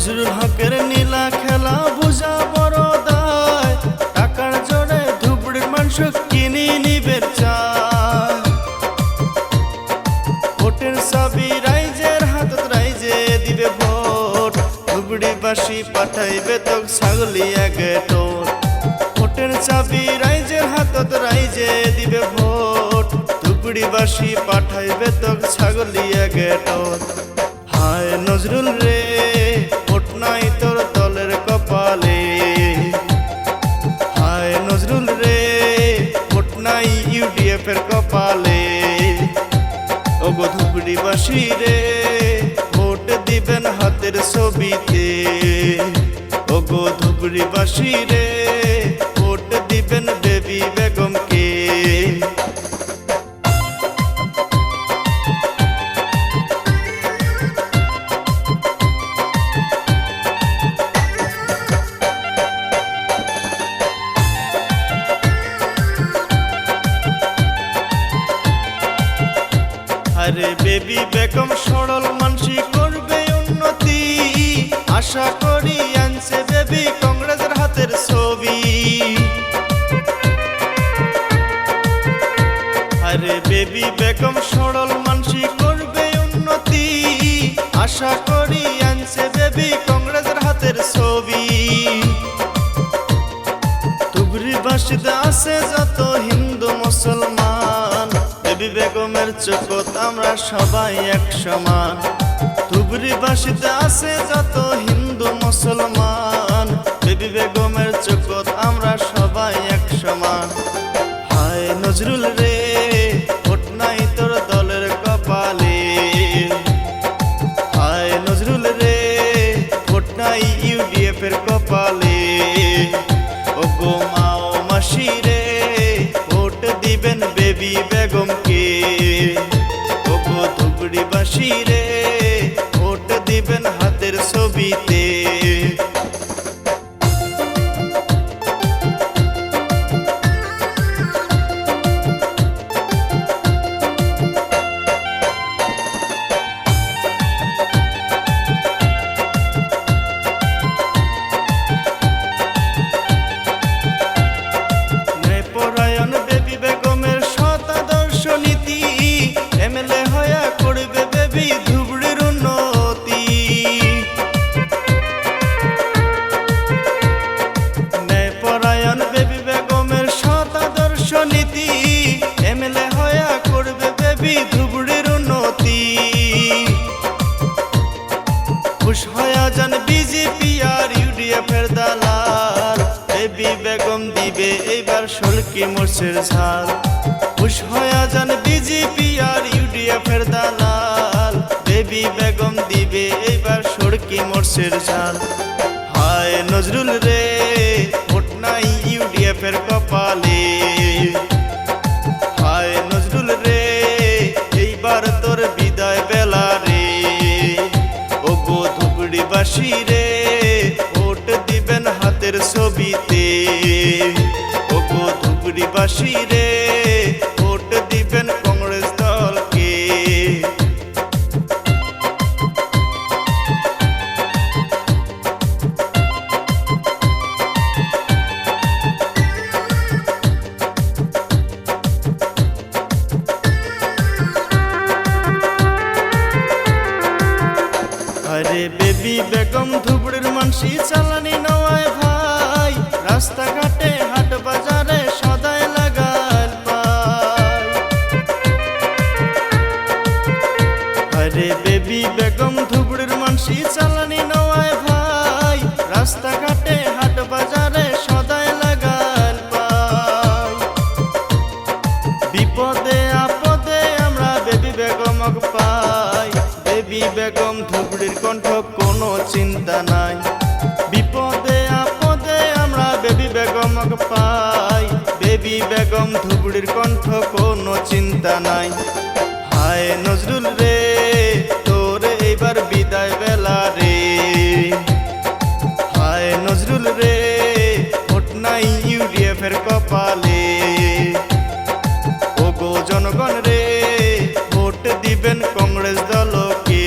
নজরুল হকের নীলা খেলা বুঝা বড় দায়, টাকার জোরে ধুবড়ির মাংস কিনে নিবে চায়। ভোটের চাবি রাইজের হাতত, রাইজে দিবে ভোট, ধুবড়িবাসী পাঠাইবে তো ছাগলি আগে টোট। ভোটের চাবি রাইজের হাতত, রাইজে দিবে ভোট, ধুবড়িবাসী পাঠাইবে তো ছাগলি আগে টোট। হায় নজরুল রে, ভোট নাই তোর দলের কপালে। হায় নজরুল রে, ভোট নাই ইউডিএফ এর কপালে। ওগো ধুবড়িবাসী রে, ভোট দিবেন হাতের ছবিতে। ওগো ধুবড়িবাসী রে, ভোট দিবেন বেবি বেগমকে। আরে বেবি বেগম সরল মানসি করবে উন্নতি, আশা করি আনছে বেবি কংগ্রেসের হাতের ছবি। আরে বেবি বেগম সরল মানসি করবে উন্নতি, আশা করি আনছে বেবি কংগ্রেসের হাতের ছবি। ধুবড়িবাসীতে আছে যত হিন্দু মুসলমান, বেবি বেগমের চোখত আমরা সবাই এক সমান। ধুবড়িবাসীতে আছে যত হিন্দু মুসলমান, বেবি বেগমের চোখত আমরা সবাই এক সমান। হায় নজরুল রে, ভোট নাই তোর দলের কপালে। হায় নজরুল রে, ভোট নাই ইউডিএফ এর কপালে। ওগো মাও মাসি রে, ভোট দিবেন বেবি বেগমকে। ওগো ধুবড়িবাসী রে, ভোট দিবেন হাতের ছবিতে। এমএলএ হয়া করবে বেবি ধুবড়ির উন্নতি। ন্যায়পরায়ণ বেবি বেগমের সৎ আদর্শ নীতি, এমএলএ হয়া করবে বেবি ধুবড়ির উন্নতি। খুশ হয়া যান বিজেপি আর ইউডিএফ এর দালাল, বেবি বেগম দিবে এইবার সলকি মোর্শের ঝাল। খুশ হয়া যান বিজেপি আর ইউডিএফ এর দালাল, বেবি বেগম দিবে এইবার সড়কি মোর্শের ঝাল। হায় নজরুল রে, ভোট নাই ইউডিএফ এর কপালে। হায় নজরুল রে, এইবার তোর বিদায় বেলা রে। ওগো ধুবড়িবাসী রে, ভোট দিবেন হাতের ছবিতে। ওগো ধুবড়িবাসী রে, ভোট দিবেন কংগ্রেস দলকে। আরে বেবি বেগম ধুবড়ির মানসি চালানি নয় ভাই, রাস্তাঘাটে হাট বাজারে সদাই লাগাল পাই। আরে বেবি বেগম ধুবড়ির মানসি চালানি নয় ভাই, রাস্তাঘাটে হাট বাজারে সদাই লাগাল পাই। বিপদে আপদে আমরা বেবি বেগমক পাই, বেবি বেগম ধুবড়ির কণ্ঠ কোনো চিন্তা নাই। বিপদে আপদে আমরা বেবি বেগমক পাই, বেবি বেগম ধুবড়ির কণ্ঠ কোনো চিন্তা নাই। হায় নজরুল রে, তোর এইবার বিদায় বেলা রে। হায় নজরুল রে, ভোট নাই ইউডিএফ এর কপালে। ওগো জনগণ রে, ভোট দিবেন কংগ্রেস দলকে।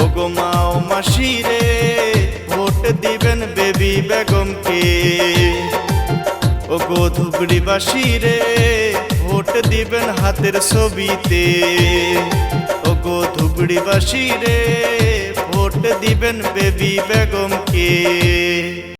ওগো মাও মাসি বাসী রে ভোট দিবেন বেবি বেগমকে। ওগো ধুবড়ি বাসী রে ভোট দিবেন হাতের ছবিতে। ওগো ধুবড়ি বাসী রে ভোট দিবেন বেবি বেগমকে।